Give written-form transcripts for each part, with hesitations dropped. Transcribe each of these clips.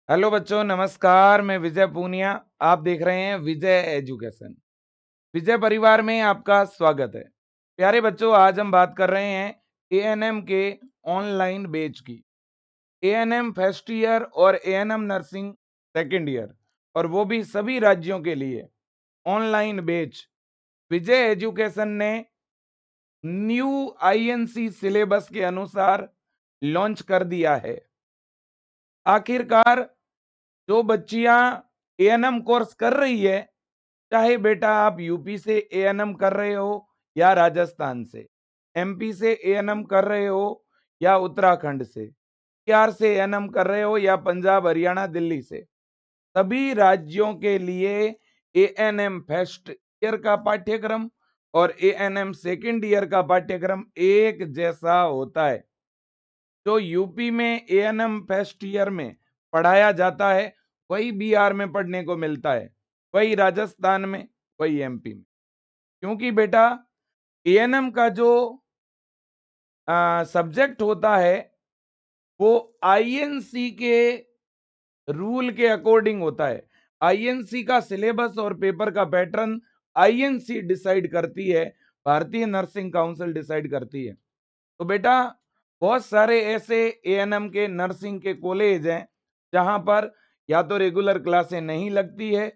Hello बच्चों, नमस्कार। मैं विजय पूनिया। आप देख रहे हैं विजय एजुकेशन। विजय परिवार में आपका स्वागत है। प्यारे बच्चों, आज हम बात कर रहे हैं एएनएम के ऑनलाइन बैच की। एएनएम फर्स्ट ईयर और एएनएम नर्सिंग सेकेंड ईयर, और वो भी सभी राज्यों के लिए ऑनलाइन बैच विजय एजुकेशन ने न्यू आईएनसी सिलेबस के अनुसार लॉन्च कर दिया है। आखिरकार जो बच्चियां एएनएम कोर्स कर रही है, चाहे बेटा आप यूपी से एएनएम कर रहे हो या राजस्थान से, एमपी से एएनएम कर रहे हो या उत्तराखंड से, बिहार से एएनएम कर रहे हो या पंजाब, हरियाणा, दिल्ली से, सभी राज्यों के लिए एएनएम फर्स्ट ईयर का पाठ्यक्रम और एएनएम सेकेंड ईयर का पाठ्यक्रम एक जैसा होता है। जो यूपी में एएनएम फर्स्ट ईयर में पढ़ाया जाता है, वही बिहार में पढ़ने को मिलता है, वही राजस्थान में, वही एमपी में। क्योंकि बेटा एएनएम का जो सब्जेक्ट होता है वो आईएनसी के रूल के अकॉर्डिंग होता है। आईएनसी का सिलेबस और पेपर का पैटर्न आईएनसी डिसाइड करती है, भारतीय नर्सिंग काउंसिल डिसाइड करती है। तो बेटा बहुत सारे ऐसे एएनएम के नर्सिंग के कॉलेज हैं जहां पर या तो रेगुलर क्लासें नहीं लगती है,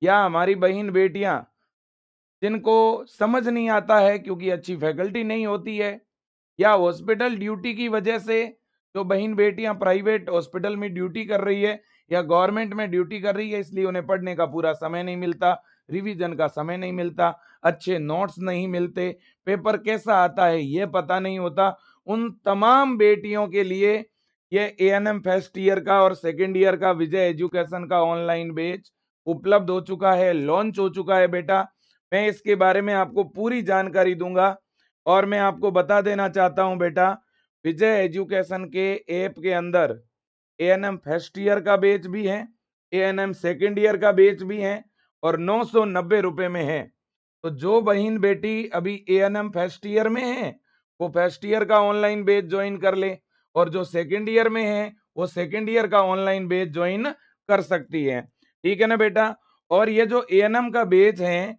या हमारी बहन बेटियां जिनको समझ नहीं आता है क्योंकि अच्छी फैकल्टी नहीं होती है, या हॉस्पिटल ड्यूटी की वजह से जो बहन बेटियां प्राइवेट हॉस्पिटल में ड्यूटी कर रही है या गवर्नमेंट में ड्यूटी कर रही है, इसलिए उन्हें पढ़ने का पूरा समय नहीं मिलता, रिवीजन का समय नहीं मिलता, अच्छे नोट्स नहीं मिलते, पेपर कैसा आता है ये पता नहीं होता। उन तमाम बेटियों के लिए ये एएनएम फर्स्ट ईयर का और सेकेंड ईयर का विजय एजुकेशन का ऑनलाइन बैच उपलब्ध हो चुका है, लॉन्च हो चुका है। बेटा मैं इसके बारे में आपको पूरी जानकारी दूंगा, और मैं आपको बता देना चाहता हूं बेटा, विजय एजुकेशन के ऐप के अंदर एएनएम फर्स्ट ईयर का बैच भी है, एएनएम सेकेंड ईयर का बैच भी है, और 990 रुपए में है। तो जो बहन बेटी अभी एएनएम फर्स्ट ईयर में है वो फर्स्ट ईयर का ऑनलाइन बैच ज्वाइन कर ले, और जो सेकेंड ईयर में है वो सेकेंड ईयर का ऑनलाइन बैच ज्वाइन कर सकती है। ठीक है ना बेटा। और ये जो एएनएम का बैच है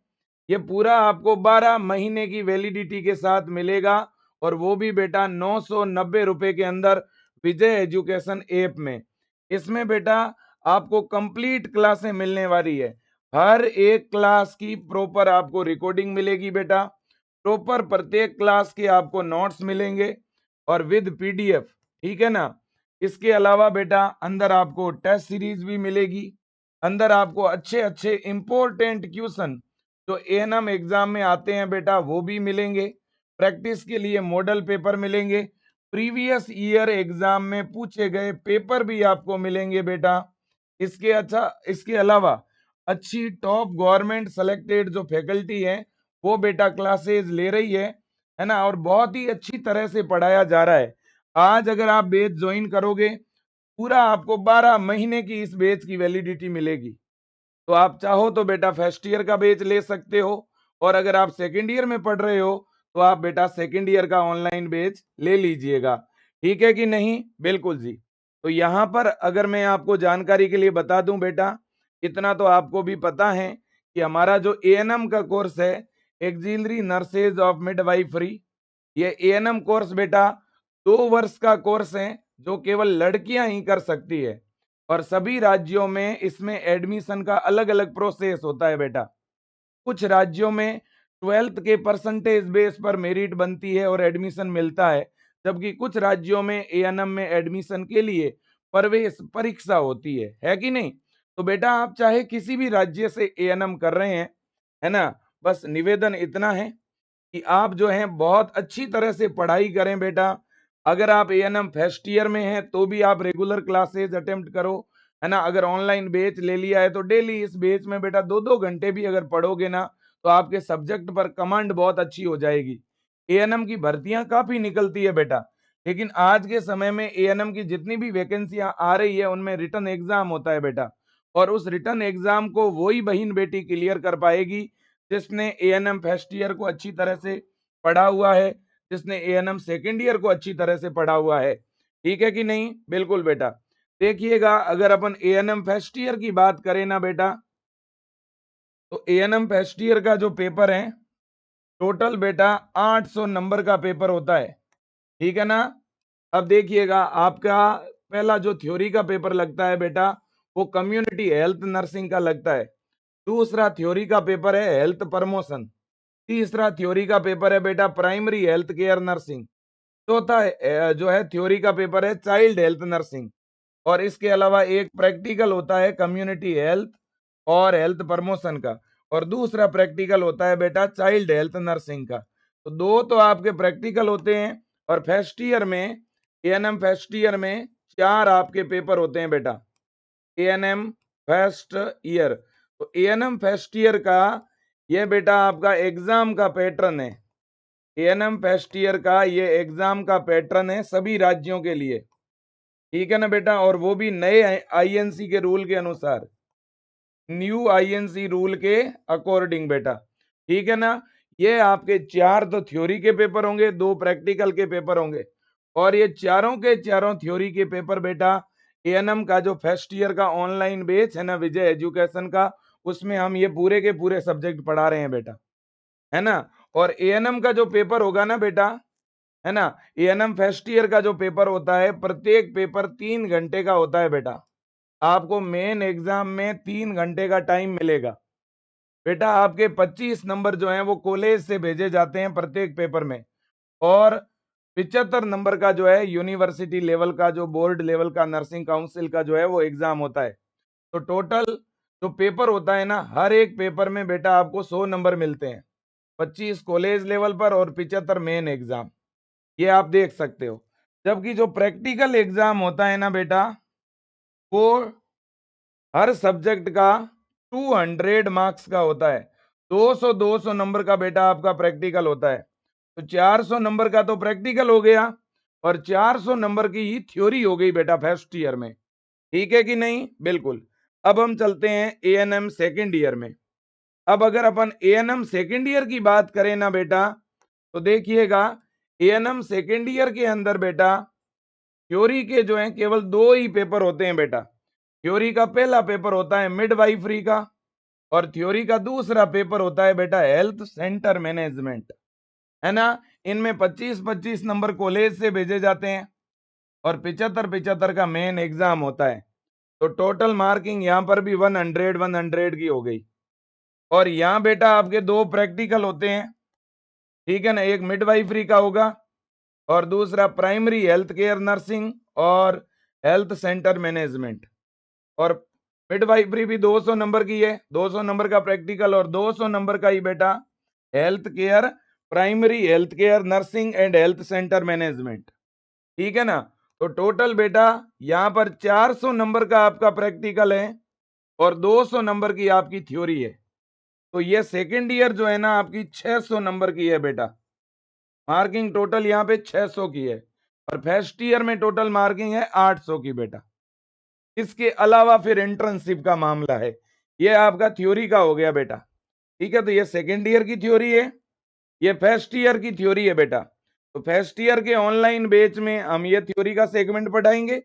ये पूरा आपको 12 महीने की वैलिडिटी के साथ मिलेगा, और वो भी बेटा 990 रुपए के अंदर विजय एजुकेशन ऐप में। इसमें बेटा आपको कंप्लीट क्लासें मिलने वाली है। हर एक क्लास की प्रॉपर आपको रिकॉर्डिंग मिलेगी बेटा, प्रॉपर प्रत्येक क्लास के आपको नोट्स मिलेंगे और विद पीडीएफ। ठीक है ना। इसके अलावा बेटा अंदर आपको टेस्ट सीरीज भी मिलेगी, अंदर आपको अच्छे अच्छे इंपॉर्टेंट क्वेश्चन जो एएनएम एग्जाम में आते हैं बेटा वो भी मिलेंगे, प्रैक्टिस के लिए मॉडल पेपर मिलेंगे, प्रीवियस ईयर एग्जाम में पूछे गए पेपर भी आपको मिलेंगे बेटा। इसके अलावा अच्छी टॉप गवर्नमेंट सेलेक्टेड जो फैकल्टी है वो बेटा क्लासेस ले रही है ना, और बहुत ही अच्छी तरह से पढ़ाया जा रहा है। आज अगर आप बैच ज्वाइन करोगे, पूरा आपको 12 महीने की इस बैच की वैलिडिटी मिलेगी। तो आप चाहो तो बेटा फर्स्ट ईयर का बैच ले सकते हो, और अगर आप सेकेंड ईयर में पढ़ रहे हो तो आप बेटा सेकेंड ईयर का ऑनलाइन बैच ले लीजिएगा। ठीक है कि नहीं? बिल्कुल जी। तो यहाँ पर अगर मैं आपको जानकारी के लिए बता दूं बेटा, इतना तो आपको भी पता है कि हमारा जो एएनएम का कोर्स है, एक्सिलरी नर्सेज ऑफ मिडवाइफरी, ये एएनएम कोर्स बेटा 2 वर्ष का कोर्स है जो केवल लड़कियां ही कर सकती है, और सभी राज्यों में इसमें एडमिशन का अलग अलग प्रोसेस होता है बेटा। कुछ राज्यों में 12th के परसेंटेज बेस पर मेरिट बनती है और एडमिशन मिलता है, जबकि कुछ राज्यों में एएनएम में एडमिशन के लिए प्रवेश परीक्षा होती है कि नहीं? तो बेटा आप चाहे किसी भी राज्य से एएनएम कर रहे हैं, है ना, बस निवेदन इतना है कि आप जो हैं बहुत अच्छी तरह से पढ़ाई करें बेटा। अगर आप एएनएम फर्स्ट ईयर में हैं तो भी आप रेगुलर क्लासेज अटेम्प्ट करो, है ना। अगर ऑनलाइन बैच ले लिया है तो डेली इस बैच में बेटा 2-2 घंटे भी अगर पढ़ोगे ना, तो आपके सब्जेक्ट पर कमांड बहुत अच्छी हो जाएगी। एएनएम की भर्तियां काफी निकलती है बेटा, लेकिन आज के समय में एएनएम की जितनी भी वैकेंसियां आ रही है उनमें रिटर्न एग्जाम होता है बेटा, और उस रिटर्न एग्जाम को वही बहन बेटी क्लियर कर पाएगी जिसने एएनएम फर्स्ट ईयर को अच्छी तरह से पढ़ा हुआ है, जिसने एएनएम सेकेंड ईयर को अच्छी तरह से पढ़ा हुआ है। ठीक है कि नहीं? बिल्कुल बेटा। देखिएगा अगर अपन एएनएम फर्स्ट ईयर की बात करें ना बेटा, तो एएनएम फर्स्ट ईयर का जो पेपर है टोटल बेटा 800 नंबर का पेपर होता है, ठीक है ना। अब देखिएगा आपका पहला जो थ्योरी का पेपर लगता है बेटा वो कम्युनिटी हेल्थ नर्सिंग का लगता है। दूसरा थ्योरी का पेपर है हेल्थ प्रमोशन। तीसरा थ्योरी का पेपर है बेटा प्राइमरी हेल्थ केयर नर्सिंग। चौथा जो है थ्योरी का पेपर है चाइल्ड हेल्थ नर्सिंग। और इसके अलावा एक प्रैक्टिकल होता है कम्युनिटी हेल्थ और हेल्थ प्रमोशन का। और दूसरा प्रैक्टिकल होता है बेटा चाइल्ड हेल्थ नर्सिंग का। तो दो तो आपके प्रैक्टिकल होते हैं और फर्स्ट ईयर में एएनएम फर्स्ट ईयर में 4 आपके पेपर होते हैं बेटा। एएनएम फर्स्ट ईयर, तो एएनएम फर्स्ट ईयर का ये बेटा आपका एग्जाम का पैटर्न है। एएनएम फर्स्ट ईयर का ये एग्जाम का पैटर्न है सभी राज्यों के लिए, ठीक है ना बेटा। और वो भी नए आईएनसी के रूल के अनुसार, न्यू आईएनसी रूल के अकॉर्डिंग बेटा, ठीक है ना। ये आपके 4 तो थ्योरी के पेपर होंगे, 2 प्रैक्टिकल के पेपर होंगे। और ये चारों के चारों थ्योरी के पेपर बेटा एएनएम का जो फर्स्ट ईयर का ऑनलाइन बैच है ना विजय एजुकेशन का, उसमें हम ये पूरे के पूरे सब्जेक्ट पढ़ा रहे हैं बेटा, है ना। और एएनएम का जो पेपर होगा ना बेटा, है ना, एएनएम फर्स्ट ईयर का जो पेपर होता है प्रत्येक पेपर 3 घंटे का होता है बेटा। आपको मेन एग्जाम में 3 घंटे का टाइम मिलेगा बेटा। आपके 25 नंबर जो हैं वो कॉलेज से भेजे जाते हैं प्रत्येक पेपर में। और 75 नंबर का जो है यूनिवर्सिटी लेवल का जो बोर्ड लेवल का नर्सिंग काउंसिल का जो है वो एग्जाम होता है। तो टोटल जो पेपर होता है ना, हर एक पेपर में बेटा आपको 100 नंबर मिलते हैं, 25 कॉलेज लेवल पर और 75 मेन एग्जाम, ये आप देख सकते हो। जबकि जो प्रैक्टिकल एग्जाम होता है ना बेटा, वो हर सब्जेक्ट का 200 मार्क्स का होता है। 200 नंबर का बेटा आपका प्रैक्टिकल होता है। तो 400 नंबर का तो प्रैक्टिकल हो गया और 400 नंबर की ही थ्योरी हो गई बेटा फर्स्ट ईयर में, ठीक है कि नहीं? बिल्कुल। अब हम चलते हैं एएनएम सेकेंड ईयर में। अब अगर अपन एएनएम सेकेंड ईयर की बात करें ना बेटा, तो देखिएगा एएनएम सेकेंड ईयर के अंदर बेटा थ्योरी के जो हैं केवल 2 ही पेपर होते हैं बेटा। थ्योरी का पहला पेपर होता है मिडवाइफरी का और थ्योरी का दूसरा पेपर होता है बेटा हेल्थ सेंटर मैनेजमेंट, है ना। इनमें 25-25 नंबर कॉलेज से भेजे जाते हैं और 75-75 का मेन एग्जाम होता है। तो टोटल मार्किंग यहाँ पर भी 100 की हो गई। और यहाँ बेटा आपके 2 प्रैक्टिकल होते हैं, ठीक है ना। एक मिडवाइफरी का होगा और दूसरा प्राइमरी हेल्थ केयर नर्सिंग और हेल्थ सेंटर मैनेजमेंट। और मिडवाइफरी भी 200 नंबर की है, 200 नंबर का प्रैक्टिकल और 200 नंबर का ही बेटा health care primary health care nursing and health centre management, ठीक है ना। तो टोटल बेटा यहाँ पर 400 नंबर का आपका प्रैक्टिकल है और 200 नंबर की आपकी थ्योरी है। तो ये सेकेंड ईयर जो है ना आपकी 600 नंबर की है बेटा। मार्किंग टोटल यहाँ पे 600 की है और फर्स्ट ईयर में टोटल मार्किंग है 800 की बेटा। इसके अलावा फिर इंटर्नशिप का मामला है। ये आपका थ्योरी का हो गया बेटा, ठीक है। तो ये सेकेंड ईयर की थ्योरी है, ये फर्स्ट ईयर की थ्योरी है बेटा। तो फर्स्ट ईयर के ऑनलाइन बैच में हम ये थ्योरी का सेगमेंट पढ़ाएंगे,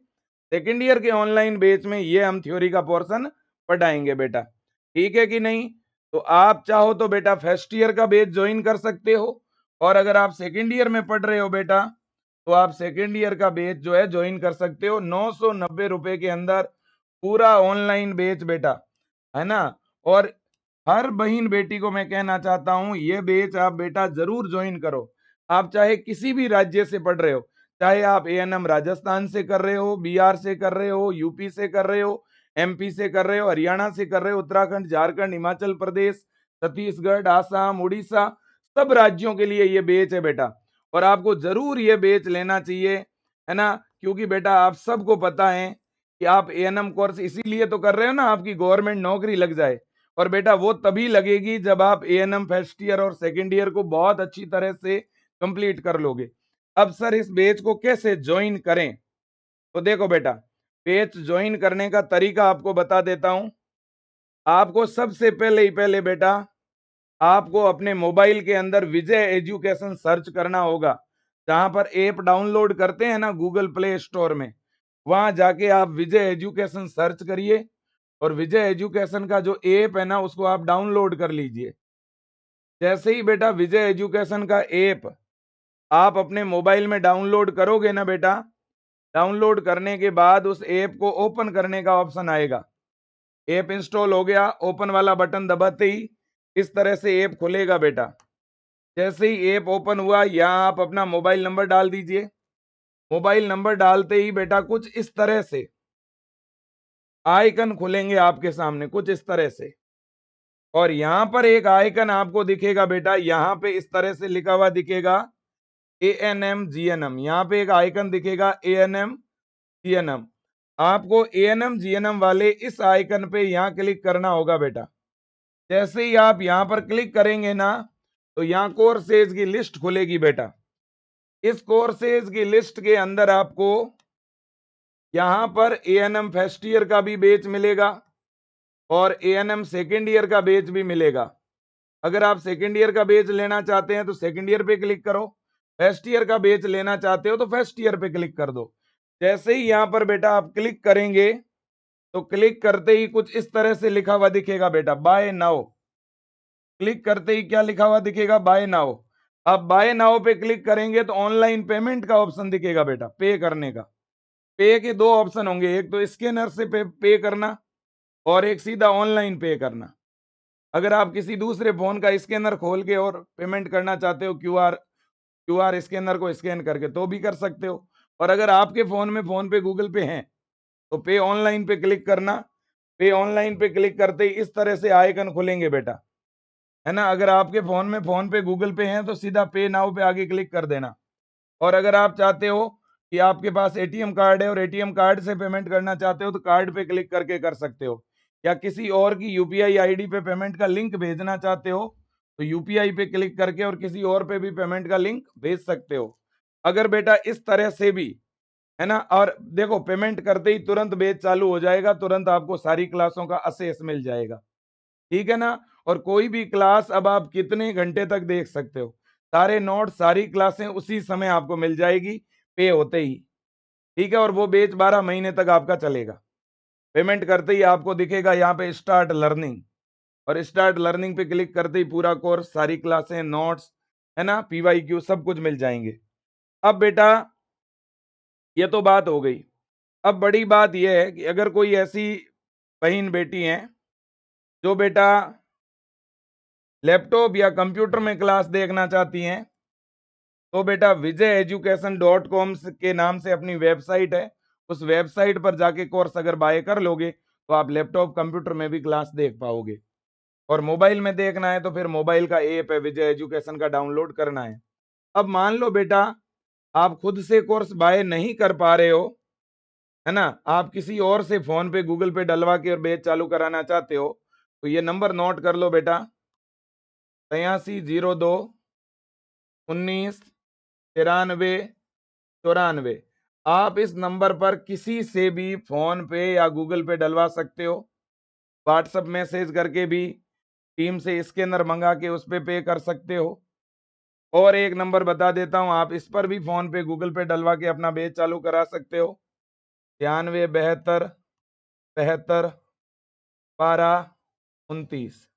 सेकेंड ईयर के ऑनलाइन बैच में ये हम थ्योरी का पोर्शन पढ़ाएंगे बेटा, ठीक है कि नहीं? तो आप चाहो तो बेटा फर्स्ट ईयर का बैच ज्वाइन कर सकते हो और अगर आप सेकेंड ईयर में पढ़ रहे हो बेटा तो आप सेकेंड ईयर का बैच जो है ज्वाइन कर सकते हो 990 रुपए के अंदर, पूरा ऑनलाइन बैच बेटा, है ना। और हर बहन बेटी को मैं कहना चाहता हूं ये बैच आप बेटा जरूर ज्वाइन करो। आप चाहे किसी भी राज्य से पढ़ रहे हो, चाहे आप एएनएम राजस्थान से कर रहे हो, बिहार से कर रहे हो, यूपी से कर रहे हो, एमपी से कर रहे हो, हरियाणा से कर रहे हो, उत्तराखंड, झारखंड, हिमाचल प्रदेश, छत्तीसगढ़, आसाम, उड़ीसा, सब राज्यों के लिए ये बैच है बेटा। और आपको जरूर ये बैच लेना चाहिए, है ना। क्योंकि बेटा आप सबको पता है कि आप एएनएम कोर्स इसीलिए तो कर रहे हो ना, आपकी गवर्नमेंट नौकरी लग जाए। और बेटा वो तभी लगेगी जब आप एएनएम फर्स्ट ईयर और सेकेंड ईयर को बहुत अच्छी तरह से कंप्लीट कर लोगे। अब सर इस बैच को कैसे ज्वाइन करें? तो देखो बेटा, बैच ज्वाइन करने का तरीका आपको बता देता हूं। आपको सबसे पहले ही पहले बेटा आपको अपने मोबाइल के अंदर विजय एजुकेशन सर्च करना होगा। जहां पर ऐप डाउनलोड करते हैं ना गूगल प्ले स्टोर में, वहां जाके आप विजय एजुकेशन सर्च करिए और विजय एजुकेशन का जो ऐप है ना उसको आप डाउनलोड कर लीजिए। जैसे ही बेटा विजय एजुकेशन का ऐप आप अपने मोबाइल में डाउनलोड करोगे ना बेटा, डाउनलोड करने के बाद उस ऐप को ओपन करने का ऑप्शन आएगा। ऐप इंस्टॉल हो गया, ओपन वाला बटन दबाते ही इस तरह से ऐप खुलेगा बेटा। जैसे ही ऐप ओपन हुआ, यहाँ आप अपना मोबाइल नंबर डाल दीजिए। मोबाइल नंबर डालते ही बेटा कुछ इस तरह से आइकन खुलेंगे आपके सामने, कुछ इस तरह से। और यहाँ पर एक आइकन आपको दिखेगा बेटा, यहाँ पे इस तरह से लिखा हुआ दिखेगा ANM GNM। यहाँ पे एक आइकन दिखेगा ANM GNM। आपको ANM GNM वाले इस आइकन पे यहाँ क्लिक करना होगा बेटा। जैसे ही आप यहाँ पर क्लिक करेंगे ना, तो यहाँ कोर्सेज की लिस्ट खुलेगी बेटा। इस कोर्सेज की लिस्ट के अंदर आपको यहाँ पर ANM फर्स्ट ईयर का भी बैच मिलेगा और ANM सेकेंड ईयर का बैच भी मिलेगा। अगर आप सेकेंड ईयर का बैच लेना चाहते हैं तो सेकेंड ईयर पे क्लिक करो, फर्स्ट ईयर का बैच लेना चाहते हो तो फर्स्ट ईयर पे क्लिक कर दो। जैसे ही यहाँ पर बेटा आप क्लिक करेंगे तो क्लिक करते ही कुछ इस तरह से लिखा हुआ दिखेगा बेटा, बाय नाउ। क्लिक करते ही क्या लिखा हुआ दिखेगा, बाय नाउ। अब बाय नाउ पे क्लिक करेंगे तो ऑनलाइन पेमेंट का ऑप्शन दिखेगा बेटा, पे करने का। पे के दो ऑप्शन होंगे, एक तो स्कैनर से पे करना और एक सीधा ऑनलाइन पे करना। अगर आप किसी दूसरे फोन का स्कैनर खोल के और पेमेंट करना चाहते हो क्यूआर स्कैनर को स्कैन करके, तो भी कर सकते हो। और अगर आपके फोन में फोन पे गूगल पे है तो पे ऑनलाइन पे क्लिक करना। पे ऑनलाइन पे क्लिक करते ही इस तरह से आइकन खुलेंगे बेटा, है ना। अगर आपके फोन पे गूगल पे है तो सीधा पे नाउ पे आगे क्लिक कर देना। और अगर आप चाहते हो कि आपके पास एटीएम कार्ड है और एटीएम कार्ड से पेमेंट करना चाहते हो तो कार्ड पे क्लिक करके कर सकते हो, या किसी और की यूपीआई आईडी पे पेमेंट का लिंक भेजना चाहते हो तो यूपीआई पे क्लिक करके और किसी और पे भी पेमेंट का लिंक भेज सकते हो। अगर बेटा इस तरह से भी, है ना, और देखो पेमेंट करते ही तुरंत बैच चालू हो जाएगा, तुरंत आपको सारी क्लासों का एक्सेस मिल जाएगा, ठीक है ना। और कोई भी क्लास अब आप कितने घंटे तक देख सकते हो, सारे नोट सारी क्लासें उसी समय आपको मिल जाएगी पे होते ही, ठीक है। और वो बैच 12 महीने तक आपका चलेगा। पेमेंट करते ही आपको दिखेगा यहाँ पे स्टार्ट लर्निंग, और स्टार्ट लर्निंग पे क्लिक करते ही पूरा कोर्स, सारी क्लासें, नोट्स, है ना, पीवाईक्यू सब कुछ मिल जाएंगे। अब बेटा ये तो बात हो गई। अब बड़ी बात यह है कि अगर कोई ऐसी बहन बेटी हैं जो बेटा लैपटॉप या कंप्यूटर में क्लास देखना चाहती हैं, तो बेटा vijayeducation.com के नाम से अपनी वेबसाइट है, उस वेबसाइट पर जाके कोर्स अगर बाय कर लोगे तो आप लैपटॉप कंप्यूटर में भी क्लास देख पाओगे। और मोबाइल में देखना है तो फिर मोबाइल का ऐप है विजय एजुकेशन का, डाउनलोड करना है। अब मान लो बेटा आप खुद से कोर्स बाय नहीं कर पा रहे हो, है ना, आप किसी और से फोन पे गूगल पे डलवा के और बैच चालू कराना चाहते हो, तो ये नंबर नोट कर लो बेटा, 8302 19 93 94। आप इस नंबर पर किसी से भी फोन पे या गूगल पे डलवा सकते हो, व्हाट्सएप मैसेज करके भी टीम से स्कैनर मंगा के उस पे कर सकते हो। और एक नंबर बता देता हूं, आप इस पर भी फोन पे गूगल पे डलवा के अपना बैच चालू करा सकते हो, 93 72 12 29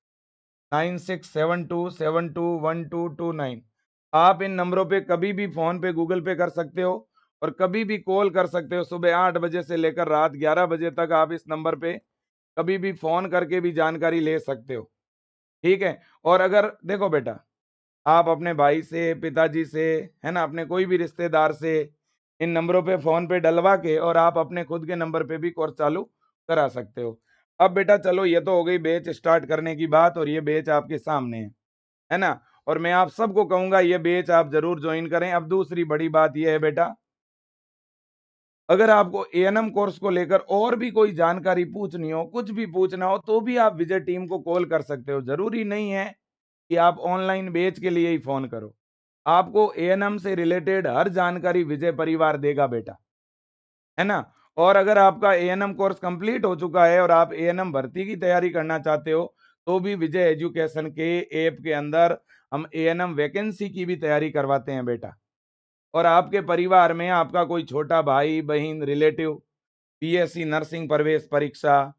9672721229। आप इन नंबरों पे कभी भी फोन पे गूगल पे कर सकते हो और कभी भी कॉल कर सकते हो। सुबह 8 बजे से लेकर रात 11 बजे तक आप इस नंबर पे कभी भी फोन करके भी जानकारी ले सकते हो, ठीक है। और अगर देखो बेटा आप अपने भाई से, पिताजी से, है ना, अपने कोई भी रिश्तेदार से इन नंबरों पे फोन पे डलवा के और आप अपने खुद के नंबर पे भी कोर्स चालू करा सकते हो। अब बेटा चलो ये तो हो गई बैच स्टार्ट करने की बात, और ये बैच आपके सामने है ना। और मैं आप सबको कहूंगा ये बैच आप जरूर ज्वाइन करें। अब दूसरी बड़ी बात यह है बेटा, अगर आपको एएनएम कोर्स को लेकर और भी कोई जानकारी पूछनी हो, कुछ भी पूछना हो, तो भी आप विजय टीम को कॉल कर सकते हो। जरूरी नहीं है कि आप ऑनलाइन बैच के लिए ही फोन करो, आपको एएनएम से रिलेटेड हर जानकारी विजय परिवार देगा बेटा, है ना। और अगर आपका एएनएम कोर्स कंप्लीट हो चुका है और आप एएनएम भर्ती की तैयारी करना चाहते हो, तो भी विजय एजुकेशन के ऐप के अंदर हम एएनएम वैकेंसी की भी तैयारी करवाते हैं बेटा। और आपके परिवार में आपका कोई छोटा भाई बहन रिलेटिव बीएससी नर्सिंग प्रवेश परीक्षा,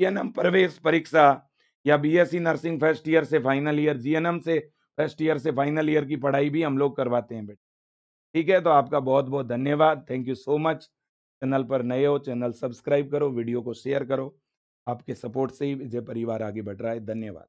जीएनएम प्रवेश परीक्षा, या बीएससी नर्सिंग फर्स्ट ईयर से फाइनल ईयर, जीएनएम से फर्स्ट ईयर से फाइनल ईयर की पढ़ाई भी हम लोग करवाते हैं बेटा। ठीक है, तो आपका बहुत बहुत धन्यवाद, thank you so much. Channel पर नए हो, चैनल सब्सक्राइब करो, वीडियो को शेयर करो। आपके सपोर्ट से ही विजय परिवार आगे बढ़ रहा है। धन्यवाद।